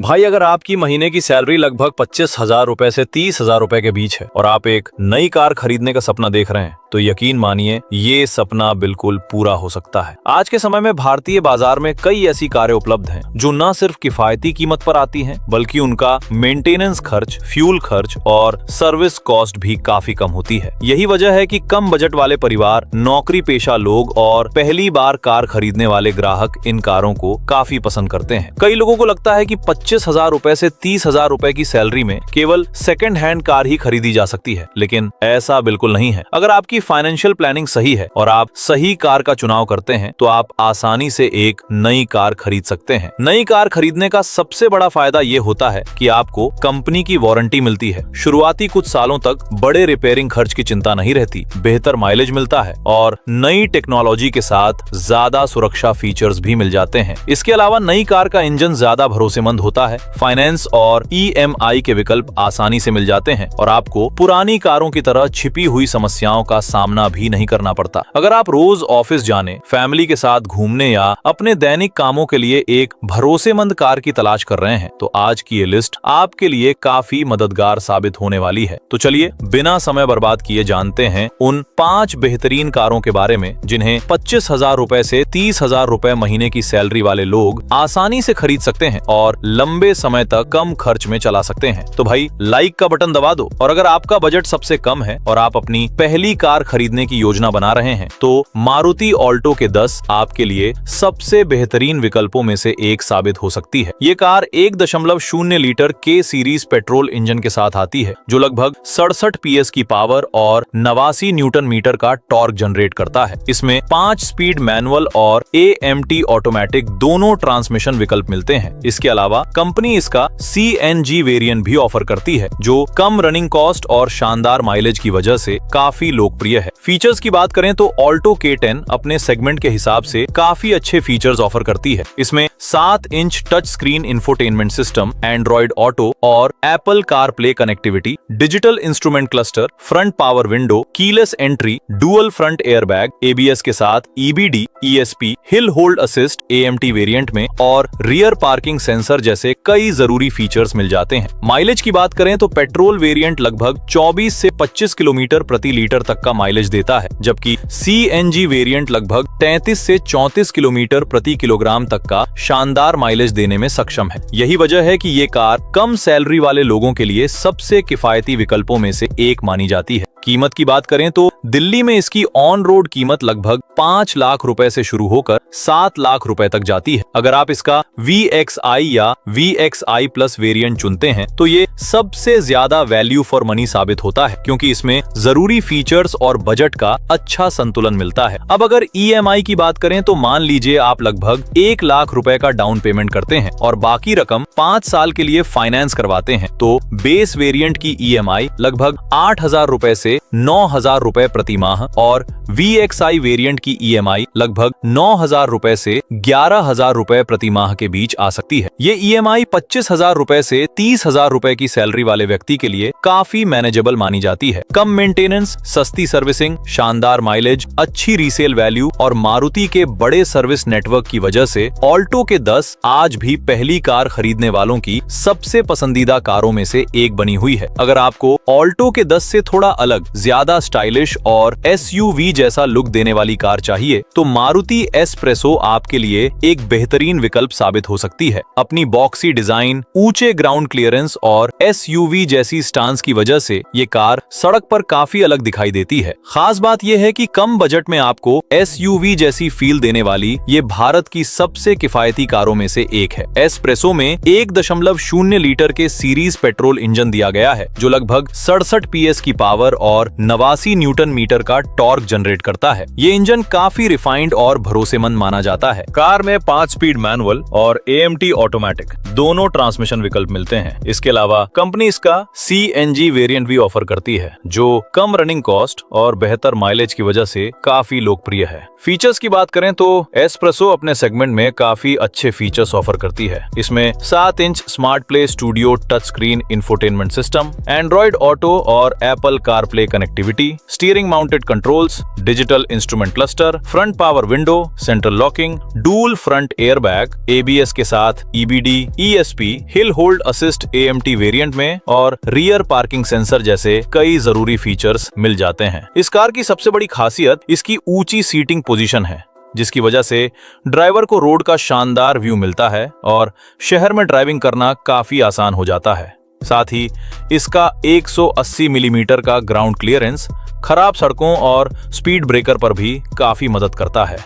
भाई अगर आपकी महीने की सैलरी लगभग 25,000 रुपए से 30,000 रुपए के बीच है और आप एक नई कार खरीदने का सपना देख रहे हैं तो यकीन मानिए ये सपना बिल्कुल पूरा हो सकता है। आज के समय में भारतीय बाजार में कई ऐसी कारें उपलब्ध हैं जो न सिर्फ किफायती कीमत पर आती हैं बल्कि उनका मेंटेनेंस खर्च, फ्यूल खर्च और सर्विस कॉस्ट भी काफी कम होती है। यही वजह है कि कम बजट वाले परिवार, नौकरी पेशा लोग और पहली बार कार खरीदने वाले ग्राहक इन कारों को काफी पसंद करते हैं। कई लोगों को लगता है कि 25,000 रुपए से 30,000 रुपए की सैलरी में केवल सेकंड हैंड कार ही खरीदी जा सकती है, लेकिन ऐसा बिल्कुल नहीं है। अगर आपकी फाइनेंशियल प्लानिंग सही है और आप सही कार का चुनाव करते हैं तो आप आसानी से एक नई कार खरीद सकते हैं। नई कार खरीदने का सबसे बड़ा फायदा ये होता है कि आपको कंपनी की वारंटी मिलती है। शुरुआती कुछ सालों तक बड़े रिपेयरिंग खर्च की चिंता नहीं रहती, बेहतर माइलेज मिलता है और नई टेक्नोलॉजी के साथ ज्यादा सुरक्षा फीचर्स भी मिल जाते हैं। इसके अलावा नई कार का इंजन ज्यादा भरोसेमंद होता है, फाइनेंस और EMI के विकल्प आसानी से मिल जाते हैं और आपको पुरानी कारों की तरह छिपी हुई समस्याओं का सामना भी नहीं करना पड़ता। अगर आप रोज ऑफिस जाने, फैमिली के साथ घूमने या अपने दैनिक कामों के लिए एक भरोसेमंद कार की तलाश कर रहे हैं तो आज की ये लिस्ट आपके लिए काफी मददगार साबित होने वाली है। तो चलिए बिना समय बर्बाद किए जानते हैं उन 5 बेहतरीन कारों के बारे में जिन्हें 25,000 रुपए से 30,000 रुपए महीने की सैलरी वाले लोग आसानी से खरीद सकते हैं और लंबे समय तक कम खर्च में चला सकते हैं। तो भाई लाइक का बटन दबा दो और अगर आपका बजट सबसे कम है और आप अपनी पहली कार खरीदने की योजना बना रहे हैं तो मारुति ऑल्टो के 10 आपके लिए सबसे बेहतरीन विकल्पों में से एक साबित हो सकती है। ये कार 1.0 लीटर के सीरीज पेट्रोल इंजन के साथ आती है जो लगभग 67 PS की पावर और 89 न्यूटन मीटर का टॉर्क जनरेट करता है। इसमें 5 स्पीड मैनुअल और AMT ऑटोमेटिक दोनों ट्रांसमिशन विकल्प मिलते हैं। इसके अलावा कंपनी इसका CNG वेरिएंट भी ऑफर करती है जो कम रनिंग कॉस्ट और शानदार माइलेज की वजह से काफी लोकप्रिय है। फीचर्स की बात करें तो ऑल्टो K10 अपने सेगमेंट के हिसाब से काफी अच्छे फीचर्स ऑफर करती है। इसमें 7 inch touch screen infotainment system, Android auto और Apple car play connectivity, digital instrument cluster, front power window, keyless entry, dual front airbag, ABS के साथ EBD, ESP, hill hold assist AMT variant में और rear parking sensor जैसे कई जरूरी features मिल जाते हैं। माइलेज की बात करें तो पेट्रोल वेरिएंट लगभग 24 से 25 किलोमीटर प्रति लीटर तक का माइलेज देता है, जबकि CNG वेरिएंट लगभग 33 से 34 किलोमीटर प्रति किलोग्राम तक का शानदार माइलेज देने में सक्षम है। यही वजह है कि ये कार कम सैलरी वाले लोगों के लिए सबसे किफायती विकल्पों में से एक मानी जाती है। कीमत की बात करें तो दिल्ली में इसकी ऑन रोड कीमत लगभग 5 लाख रुपए से शुरू होकर 7 लाख रुपए तक जाती है। अगर आप इसका VXI या VXI प्लस वेरिएंट चुनते हैं तो ये सबसे ज्यादा वैल्यू फॉर मनी साबित होता है क्योंकि इसमें जरूरी फीचर्स और बजट का अच्छा संतुलन मिलता है। अब अगर EMI की बात करें तो मान लीजिए आप लगभग 1 लाख रुपए का डाउन पेमेंट करते हैं और बाकी रकम 5 साल के लिए फाइनेंस करवाते हैं तो बेस वेरिएंट की EMI लगभग 8,000 रुपए से 9,000 रुपए प्रति माह और VXI वेरिएंट की EMI लगभग 9,000 रुपए से 11,000 रुपए प्रति माह के बीच आ सकती है। ये EMI 25,000 रुपए से 30,000 रुपए की सैलरी वाले व्यक्ति के लिए काफी मैनेजेबल मानी जाती है। कम मेंटेनेंस, सस्ती सर्विसिंग, शानदार माइलेज, अच्छी रीसेल वैल्यू और मारुति के बड़े सर्विस नेटवर्क की वजह से ऑल्टो के 10 आज भी पहली कार खरीदने वालों की सबसे पसंदीदा कारों में से एक बनी हुई है। अगर आपको ऑल्टो के 10 से थोड़ा अलग, ज्यादा स्टाइलिश और SUV जैसा लुक देने वाली कार चाहिए तो मारुति एस्प्रेसो आपके लिए एक बेहतरीन विकल्प साबित हो सकती है। अपनी बॉक्सी डिजाइन, ऊंचे ग्राउंड क्लियरेंस और SUV जैसी स्टांस की वजह से ये कार सड़क पर काफी अलग दिखाई देती है। खास बात यह है कि कम बजट में आपको SUV जैसी फील देने वाली ये भारत की सबसे किफायती कारों में से एक है। एस्प्रेसो में 1.0 लीटर के सीरीज पेट्रोल इंजन दिया गया है जो लगभग 67 PS की पावर और 89 न्यूटन मीटर का टॉर्क जनरेट करता है। ये इंजन काफी रिफाइंड और भरोसेमंद माना जाता है। कार में 5 स्पीड मैनुअल और AMT ऑटोमेटिक दोनों ट्रांसमिशन विकल्प मिलते हैं। इसके अलावा कंपनी इसका CNG वेरिएंट भी ऑफर करती है जो कम रनिंग कॉस्ट और बेहतर माइलेज की वजह से काफी लोकप्रिय है। फीचर्स की बात करें तो एस्प्रेसो अपने सेगमेंट में काफी अच्छे फीचर्स ऑफर करती है। इसमें 7 inch smart play studio touch screen infotainment system, Android auto और Apple car play CarPlay connectivity, steering mounted controls, digital instrument cluster, front power window, central locking, dual front airbag, ABS के साथ EBD, ESP, hill hold assist AMT variant में और rear parking sensor जैसे कई जरूरी features मिल जाते हैं। इस कार की सबसे बड़ी खासियत इसकी ऊंची सीटिंग पोजीशन है, जिसकी वजह से ड्राइवर को रोड का शानदार व्यू मिलता है और शहर में ड्राइविंग करना काफी आसान हो जाता है। साथ ही इसका 180 मिलीमीटर का ग्राउंड क्लियरेंस खराब सड़कों और स्पीड ब्रेकर पर भी काफी मदद करता है।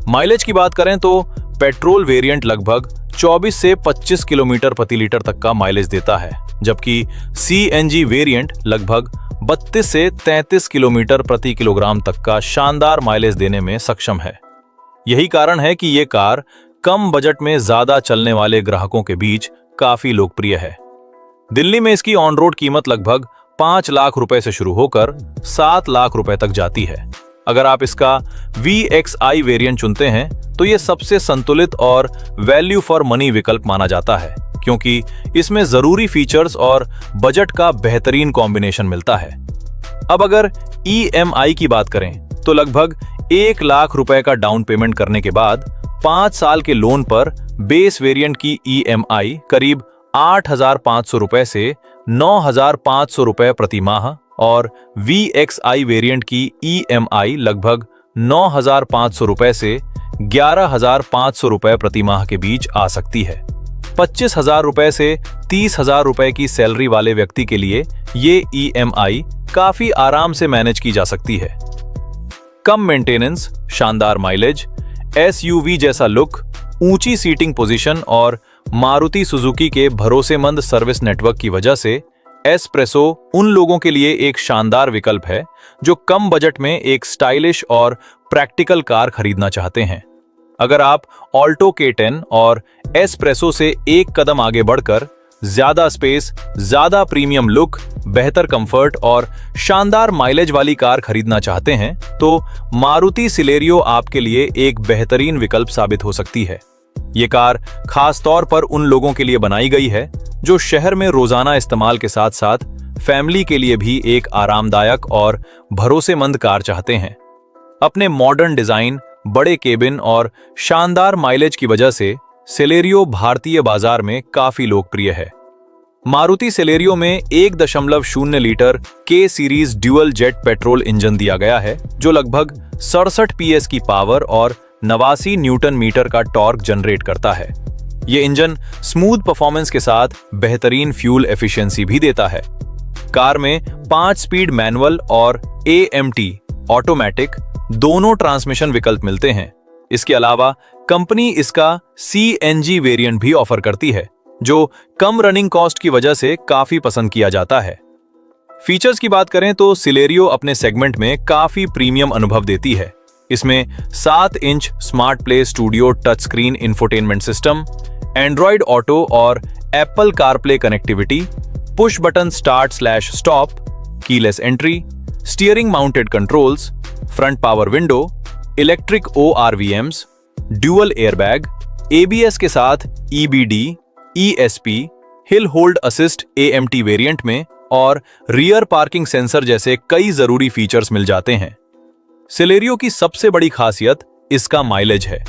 माइलेज की बात करें तो पेट्रोल वेरिएंट लगभग 24 से 25 किलोमीटर प्रति लीटर तक का माइलेज देता है, जबकि CNG वेरिएंट लगभग 32 से 33 किलोमीटर प्रति किलोग्राम तक का शानदार माइलेज देने में सक्षम है। यही कारण है कि ये कार कम बजट में ज्यादा चलने वाले ग्राहकों के बीच काफी लोकप्रिय है। दिल्ली में इसकी ऑन रोड कीमत लगभग 5 लाख रुपए से शुरू होकर 7 लाख रुपए तक जाती है। अगर आप इसका VXI वेरिएंट चुनते हैं तो ये सबसे संतुलित और वैल्यू फॉर मनी विकल्प माना जाता है, क्योंकि इसमें जरूरी फीचर्स और बजट का बेहतरीन कॉम्बिनेशन मिलता है। अब अगर EMI की बात करें तो लगभग 1 लाख रुपए का डाउन पेमेंट करने के बाद 5 साल के लोन पर बेस वेरिएंट की EMI करीब 8,500 रुपए से 9,500 रुपए प्रति माह और VXI वेरिएंट की EMI लगभग 9,500 रुपए से 11,500 रुपए प्रति माह के बीच आ सकती है। 25,000 रुपए से 30,000 रुपए की सैलरी वाले व्यक्ति के लिए ये EMI काफी आराम से मैनेज की जा सकती है। कम मेंटेनेंस, शानदार माइलेज, SUV जैसा लुक, ऊंची सीटिंग पोजीशन और मारुति सुजुकी के भरोसेमंद सर्विस नेटवर्क की वजह से एस्प्रेसो उन लोगों के लिए एक शानदार विकल्प है जो कम बजट में एक स्टाइलिश और प्रैक्टिकल कार खरीदना चाहते हैं। अगर आप ऑल्टो K10 और एस्प्रेसो से एक कदम आगे बढ़कर ज्यादा स्पेस, ज्यादा प्रीमियम लुक, बेहतर कंफर्ट और शानदार माइलेज वाली कार खरीदना चाहते हैं तो मारुति सिलेरियो आपके लिए एक बेहतरीन विकल्प साबित हो सकती है। ये कार खास तौर पर उन लोगों के लिए बनाई गई है जो शहर में रोजाना इस्तेमाल के साथ साथ फैमिली के लिए भी एक आरामदायक और भरोसेमंद कार चाहते हैं। अपने मॉडर्न डिजाइन, बड़े केबिन और शानदार माइलेज की वजह से सिलेरियो भारतीय बाजार में काफी लोकप्रिय है। मारुति सिलेरियो में 1.0 litre K series dual jet petrol engine दिया गया है जो लगभग 67 PS की पावर और 89 न्यूटन मीटर का टॉर्क जनरेट करता है। ये इंजन स्मूथ परफॉर्मेंस के साथ बेहतरीन फ्यूल एफिशिएंसी भी देता है। कार में 5 स्पीड मैनुअल और AMT ऑटोमेटिक दोनों ट्रांसमिशन विकल्प मिलते हैं। इसके अलावा कंपनी इसका CNG वेरिएंट भी ऑफर करती है जो कम रनिंग कॉस्ट की वजह से काफी पसंद किया जाता है। फीचर्स की बात करें तो सिलेरियो अपने सेगमेंट में काफी प्रीमियम अनुभव देती है। इसमें 7 inch smart play studio touch screen infotainment system, Android auto और Apple CarPlay connectivity, push button start stop, keyless entry, steering mounted controls, front power window, electric ORVMs, dual airbag, ABS के साथ EBD, ESP, hill hold assist AMT variant में और rear parking sensor जैसे कई जरूरी features मिल जाते हैं। सिलेरियो की सबसे बड़ी खासियत इसका माइलेज है।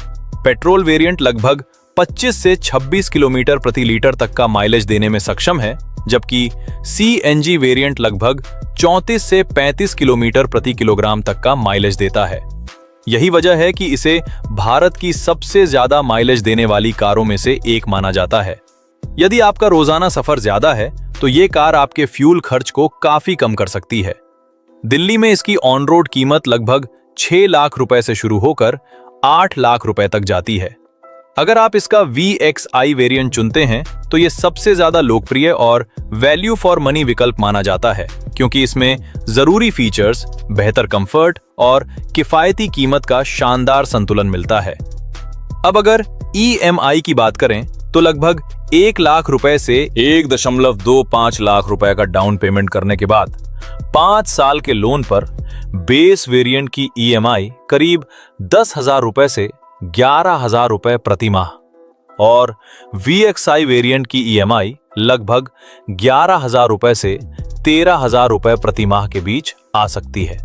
पेट्रोल वेरिएंट लगभग 25 से 26 किलोमीटर प्रति लीटर तक का माइलेज देने में सक्षम है, जबकि CNG वेरिएंट लगभग 34 से 35 किलोमीटर प्रति किलोग्राम तक का माइलेज देता है। यही वजह है कि इसे भारत की सबसे ज्यादा माइलेज देने वाली कारों में से एक माना जाता है। यदि आपका रोजाना सफर ज्यादा है तो ये कार आपके फ्यूल खर्च को काफी कम कर सकती है। दिल्ली में इसकी ऑन रोड कीमत लगभग 6 लाख रुपए से शुरू होकर 8 लाख रुपए तक जाती है। अगर आप इसका VXI वेरिएंट चुनते हैं तो ये सबसे ज्यादा लोकप्रिय और वैल्यू फॉर मनी विकल्प माना जाता है, क्योंकि इसमें जरूरी फीचर्स, बेहतर कंफर्ट और किफायती कीमत का शानदार संतुलन मिलता है। अब अगर EMI की बात करें तो लगभग 1 लाख रुपए से 1.25 लाख रुपए का डाउन पेमेंट करने के बाद 5 साल के लोन पर बेस वेरिएंट की EMI करीब 10,000 रुपए से 11,000 रुपए प्रति माह और VXI वेरिएंट की EMI लगभग 11,000 रुपए से 13,000 रुपए प्रति माह के बीच आ सकती है।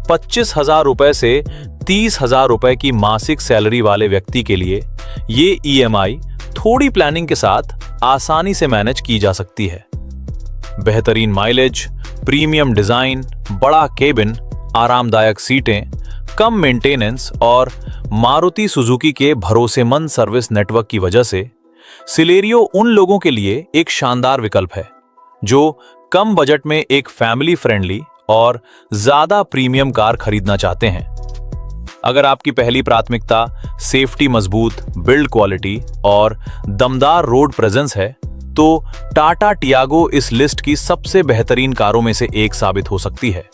25,000 रुपए से 30,000 रुपए की मासिक सैलरी वाले व्यक्ति के लिए ये ईएमआई थोड़ी प्लानिंग के साथ आसानी से मैनेज की जा सकती है। बेहतरीन माइलेज, प्रीमियम डिजाइन, बड़ा केबिन, आरामदायक सीटें, कम मेंटेनेंस और मारुति सुजुकी के भरोसेमंद सर्विस नेटवर्क की वजह से सिलेरियो उन लोगों के लिए एक शानदार विकल्प है जो कम बजट में एक फैमिली फ्रेंडली और ज्यादा प्रीमियम कार खरीदना चाहते हैं। अगर आपकी पहली प्राथमिकता सेफ्टी, मजबूत बिल्ड क्वालिटी और दमदार रोड प्रेजेंस है, तो टाटा टियागो इस लिस्ट की सबसे बेहतरीन कारों में से एक साबित हो सकती है।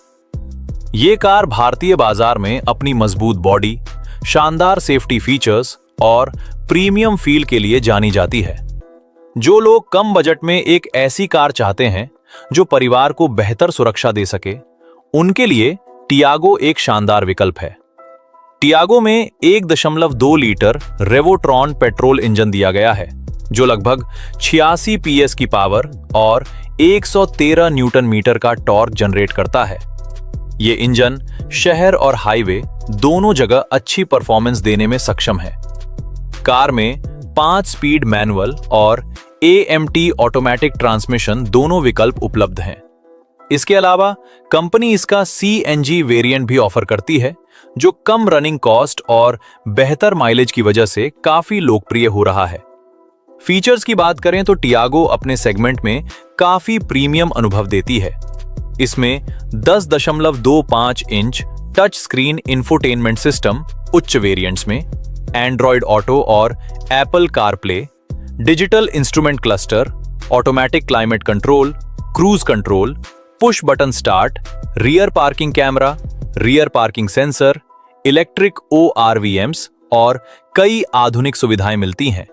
ये कार भारतीय बाजार में अपनी मजबूत बॉडी, शानदार सेफ्टी फीचर्स और प्रीमियम फील के लिए जानी जाती है। जो लोग कम बजट में एक ऐसी कार चाहते हैं जो परिवार को बेहतर सुरक्षा दे सके, उनके लिए टियागो एक शानदार विकल्प है। टियागो में 1.2 लीटर रेवोट्रॉन पेट्रोल इंजन दिया गया है जो लगभग 86 पीएस की पावर और 113 न्यूटन मीटर का टॉर्क जनरेट करता है। ये इंजन शहर और हाईवे दोनों जगह अच्छी परफॉर्मेंस देने में सक्षम है। कार में 5 स्पीड मैनुअल और AMT ऑटोमेटिक ट्रांसमिशन दोनों विकल्प उपलब्ध हैं। इसके अलावा कंपनी इसका CNG वेरिएंट भी ऑफर करती है जो कम रनिंग कॉस्ट और बेहतर माइलेज की वजह से काफी लोकप्रिय हो रहा है। फीचर्स की बात करें तो टियागो अपने सेगमेंट में काफी प्रीमियम अनुभव देती है। इसमें 10.25 inch touch screen infotainment system उच्च वेरिएंट्स में, एंड्रॉयड ऑटो और Apple CarPlay, digital instrument cluster, automatic climate control, cruise control, push button start, rear parking camera, rear parking sensor, electric ORVMs और कई आधुनिक सुविधाएं मिलती हैं।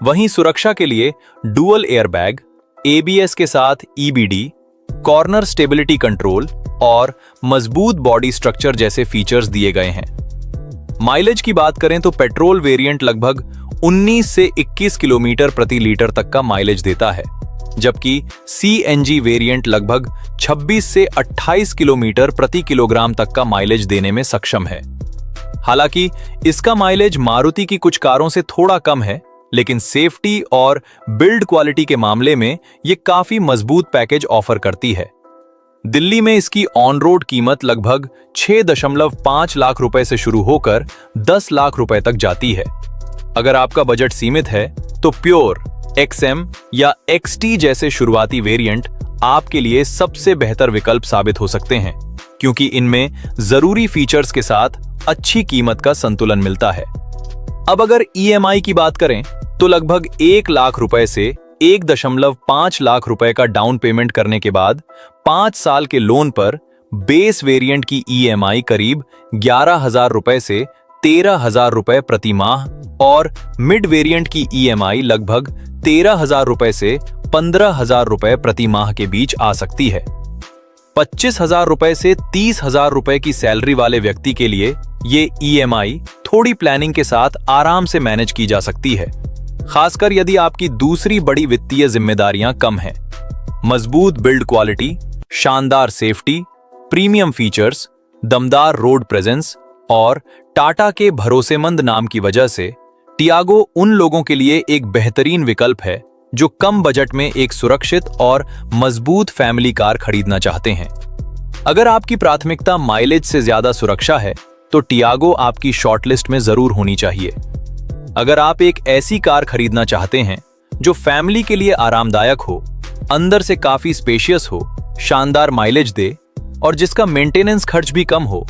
वहीं सुरक्षा के लिए डुअल एयरबैग, ABS के साथ EBD, कॉर्नर स्टेबिलिटी कंट्रोल और मजबूत बॉडी स्ट्रक्चर जैसे फीचर्स दिए गए हैं। माइलेज की बात करें तो पेट्रोल वेरिएंट लगभग 19 से 21 किलोमीटर प्रति लीटर तक का माइलेज देता है, जबकि CNG वेरिएंट लगभग 26 से 28 किलोमीटर प्रति किलोग्राम तक का माइलेज देने में सक्षम है। हालांकि इसका माइलेज मारुति की कुछ कारों से थोड़ा कम है, लेकिन सेफ्टी और बिल्ड क्वालिटी के मामले में ये काफी मजबूत पैकेज ऑफर करती है। दिल्ली में इसकी ऑन रोड कीमत लगभग 6.5 लाख रुपए से शुरू होकर 10 लाख रुपए तक जाती है। अगर आपका बजट सीमित है तो प्योर, XM या XT जैसे शुरुआती वेरिएंट आपके लिए सबसे बेहतर विकल्प साबित हो सकते हैं, क्योंकि इनमें जरूरी फीचर्स के साथ अच्छी कीमत का संतुलन मिलता है। अब अगर EMI की बात करें तो लगभग 1 लाख रुपए से 1.5 लाख रुपए का डाउन पेमेंट करने के बाद 5 साल के लोन पर बेस वेरिएंट की EMI करीब 11,000 रुपए से 13,000 रुपए प्रति माह और मिड वेरिएंट की EMI लगभग 13,000 रुपए से 15,000 रुपए प्रति माह के बीच आ सकती है। 25,000 रुपए से 30,000 रुपए की सैलरी वाले व्यक्ति के लिए ये EMI थोड़ी प्लानिंग के साथ आराम से मैनेज की जा सकती है, खासकर यदि आपकी दूसरी बड़ी वित्तीय जिम्मेदारियां कम हैं। मजबूत बिल्ड क्वालिटी, शानदार सेफ्टी, प्रीमियम फीचर्स, दमदार रोड प्रेजेंस और टाटा के भरोसेमंद नाम की वजह से टियागो उन लोगों के लिए एक बेहतरीन विकल्प है जो कम बजट में एक सुरक्षित और मजबूत फैमिली कार खरीदना चाहते हैं। अगर आपकी प्राथमिकता माइलेज से ज्यादा सुरक्षा है तो टियागो आपकी शॉर्टलिस्ट में जरूर होनी चाहिए। अगर आप एक ऐसी कार खरीदना चाहते हैं जो फैमिली के लिए आरामदायक हो, अंदर से काफी स्पेशियस हो, शानदार माइलेज दे और जिसका मेंटेनेंस खर्च भी कम हो,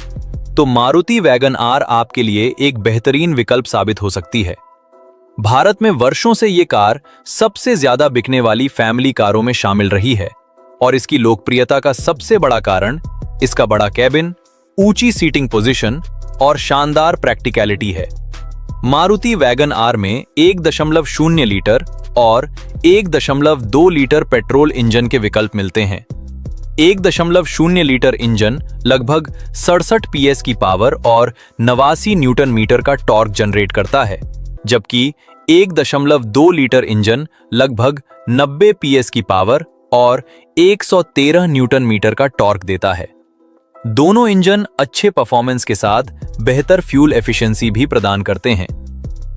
तो मारुति वैगन आर आपके लिए एक बेहतरीन विकल्प साबित हो सकती है। भारत में वर्षों से ये कार सबसे ज्यादा बिकने वाली फैमिली कारों में शामिल रही है और इसकी लोकप्रियता का सबसे बड़ा कारण इसका बड़ा कैबिन, ऊंची सीटिंग पोजीशन और शानदार प्रैक्टिकलिटी है। मारुति वैगन आर में 1.0 लीटर और 1.2 लीटर पेट्रोल इंजन के विकल्प मिलते हैं। 1.0 लीटर इंजन लगभग 67 पीएस की पावर और 89 न्यूटन मीटर का टॉर्क जनरेट करता है, जबकि 1.2 लीटर इंजन लगभग 90 पीएस की पावर और 113 न्यूटन मीटर का टॉर्क देता है। दोनों इंजन अच्छे परफॉर्मेंस के साथ बेहतर फ्यूल एफिशिएंसी भी प्रदान करते हैं।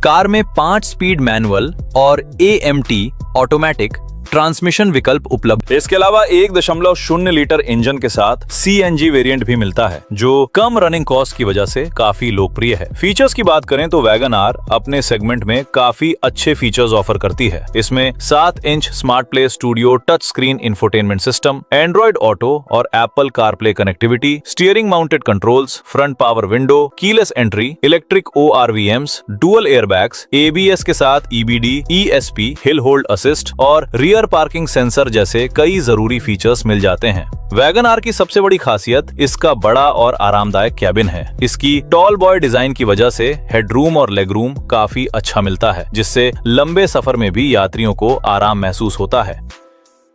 कार में 5 स्पीड मैनुअल और AMT ऑटोमेटिक ट्रांसमिशन विकल्प उपलब्ध। इसके अलावा 1.0 लीटर इंजन के साथ CNG वेरिएंट भी मिलता है, जो कम रनिंग कॉस्ट की वजह से काफी लोकप्रिय है। फीचर्स की बात करें तो वैगन आर अपने सेगमेंट में काफी अच्छे फीचर्स ऑफर करती है। इसमें 7 inch smart play studio touch screen infotainment system, Android auto और Apple CarPlay connectivity, steering mounted controls, front power window, keyless entry, electric ORVMs, dual airbags, ABS के साथ EBD, ESP, hill hold assist और rear parking sensor जैसे कई जरूरी features मिल जाते हैं। Wagon are की सबसे बड़ी खासियत इसका बड़ा और आरामदायक कैबिन है। इसकी टॉल बॉय डिजाइन की वजह से हेडरूम और लेगरूम काफी अच्छा मिलता है, जिससे लंबे सफर में भी यात्रियों को आराम महसूस होता है।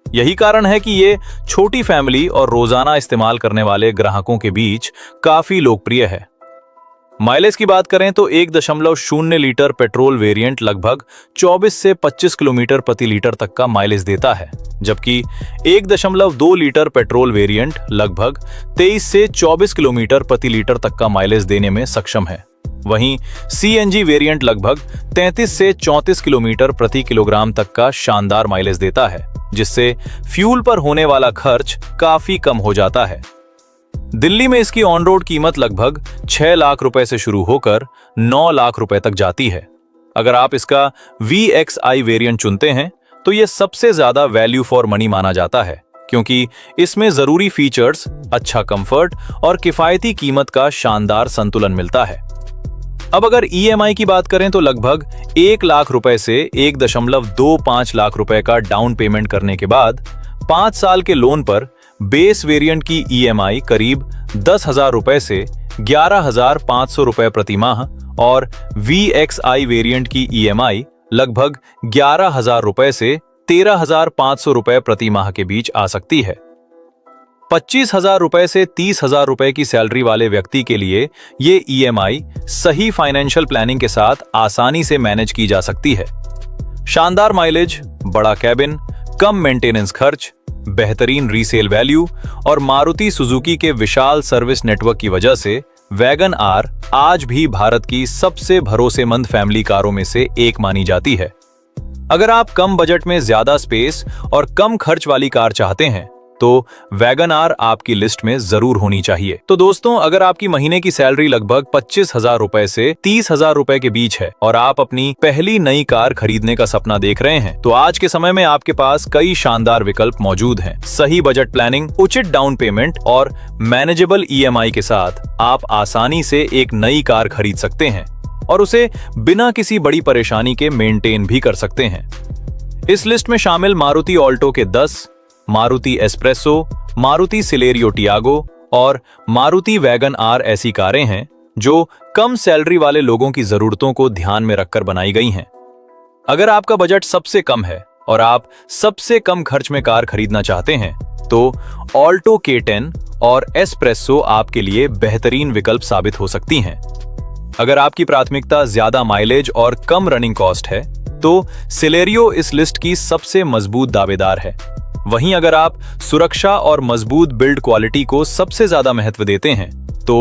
यही कारण है कि ये छोटी फैमिली और रोजाना इस्तेमाल करने वाले ग्राहकों के बीच काफी लोकप्रिय है। माइलेज की बात करें तो 1.0 लीटर पेट्रोल वेरिएंट लगभग 24 से 25 किलोमीटर प्रति लीटर तक का माइलेज देता है, जबकि 1.2 लीटर पेट्रोल वेरिएंट लगभग 23 से 24 किलोमीटर प्रति लीटर तक का माइलेज देने में सक्षम है। वहीं CNG वेरिएंट लगभग 33 से 34 किलोमीटर प्रति किलोग्राम तक का शानदार माइलेज देता है, जिससे फ्यूल पर होने वाला खर्च काफी कम हो जाता है। दिल्ली में इसकी ऑन रोड कीमत लगभग 6 लाख रुपए से शुरू होकर 9 लाख रुपए तक जाती है। अगर आप इसका VXI वेरिएंट चुनते हैं तो यह सबसे ज्यादा वैल्यू फॉर मनी माना जाता है, क्योंकि इसमें जरूरी फीचर्स, अच्छा कंफर्ट और किफायती कीमत का शानदार संतुलन मिलता है। अब अगर EMI की बात करें तो लगभग 1 लाख रुपए से 1.25 लाख रुपए का डाउन पेमेंट करने के बाद 5 साल के लोन पर बेस वेरिएंट की EMI करीब 10,000 रुपए से 11,500 रुपए प्रति माह और VXI वेरिएंट की EMI लगभग 11,000 रुपए से 13,500 रुपए प्रति माह के बीच आ सकती है। 25,000 रुपए से 30,000 रुपए की सैलरी वाले व्यक्ति के लिए ये EMI सही फाइनेंशियल प्लानिंग के साथ आसानी से मैनेज की जा सकती है। शानदार माइलेज, बड़ा कैबिन, कम मेंटेनेंस खर्च, बेहतरीन रीसेल वैल्यू और मारुति सुजुकी के विशाल सर्विस नेटवर्क की वजह से वैगन आर आज भी भारत की सबसे भरोसेमंद फैमिली कारों में से एक मानी जाती है। अगर आप कम बजट में ज्यादा स्पेस और कम खर्च वाली कार चाहते हैं तो वैगन आर आपकी लिस्ट में जरूर होनी चाहिए। तो दोस्तों, अगर आपकी महीने की सैलरी लगभग 25,000 रुपए से 30,000 रुपए के बीच है और आप अपनी पहली नई कार खरीदने का सपना देख रहे हैं, तो आज के समय में आपके पास कई शानदार विकल्प मौजूद हैं। सही बजट प्लानिंग, उचित डाउन पेमेंट और मैनेजेबल EMI के साथ आप आसानी से एक नई कार खरीद सकते हैं और उसे बिना किसी बड़ी परेशानी के मेंटेन भी कर सकते हैं। इस लिस्ट में शामिल मारुति ऑल्टो के 10, Maruti espresso, Maruti Celerio Tiago और मारुति वैगन आर ऐसी कारें हैं जो कम सैलरी वाले लोगों की जरूरतों को ध्यान में रखकर बनाई गई हैं। अगर आपका बजट सबसे कम है और आप सबसे कम खर्च में कार खरीदना चाहते हैं तो ऑल्टो K10 और एस्प्रेसो आपके लिए बेहतरीन विकल्प साबित हो सकती हैं। अगर आपकी प्राथमिकता ज्यादा माइलेज और कम रनिंग कॉस्ट है तो सिलेरियो इस लिस्ट की सबसे मजबूत दावेदार है। वहीं अगर आप सुरक्षा और मजबूत बिल्ड क्वालिटी को सबसे ज्यादा महत्व देते हैं तो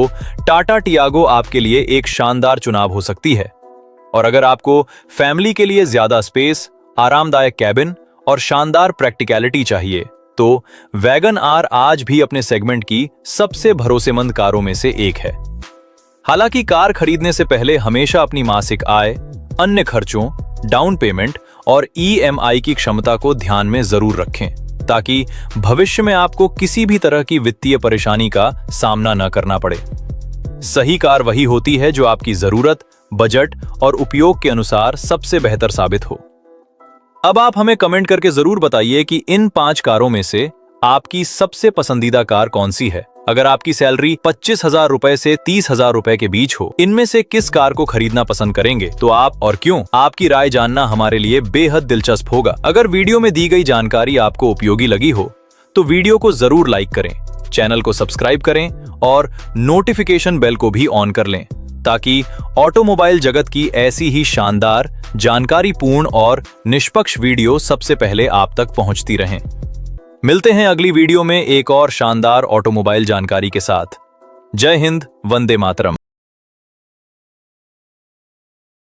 टाटा टियागो आपके लिए एक शानदार चुनाव हो सकती है। और अगर आपको फैमिली के लिए ज्यादा स्पेस, आरामदायक कैबिन और शानदार प्रैक्टिकलिटी चाहिए तो वैगन आर आज भी अपने सेगमेंट की सबसे भरोसेमंद कारों में से एक है। हालांकि कार खरीदने से पहले हमेशा अपनी मासिक आय, अन्य खर्चों, डाउन पेमेंट और EMI की क्षमता को ध्यान में जरूर रखें, ताकि भविष्य में आपको किसी भी तरह की वित्तीय परेशानी का सामना न करना पड़े। सही कार वही होती है जो आपकी जरूरत, बजट और उपयोग के अनुसार सबसे बेहतर साबित हो। अब आप हमें कमेंट करके जरूर बताइए कि इन 5 कारों में से आपकी सबसे पसंदीदा कार कौन सी है। अगर आपकी सैलरी 25,000 रुपए से 30,000 रुपए के बीच हो, इनमें से किस कार को खरीदना पसंद करेंगे, तो आप और क्यों? आपकी राय जानना हमारे लिए बेहद दिलचस्प होगा। अगर वीडियो में दी गई जानकारी आपको उपयोगी लगी हो तो वीडियो को जरूर लाइक करें, चैनल को सब्सक्राइब करें और नोटिफिकेशन बेल को भी ऑन कर लें, ताकि ऑटोमोबाइल जगत की ऐसी ही शानदार, जानकारीपूर्ण और निष्पक्ष वीडियो सबसे पहले आप तक पहुंचती रहें। मिलते हैं अगली वीडियो में एक और शानदार ऑटोमोबाइल जानकारी के साथ। जय हिंद, वंदे मातरम।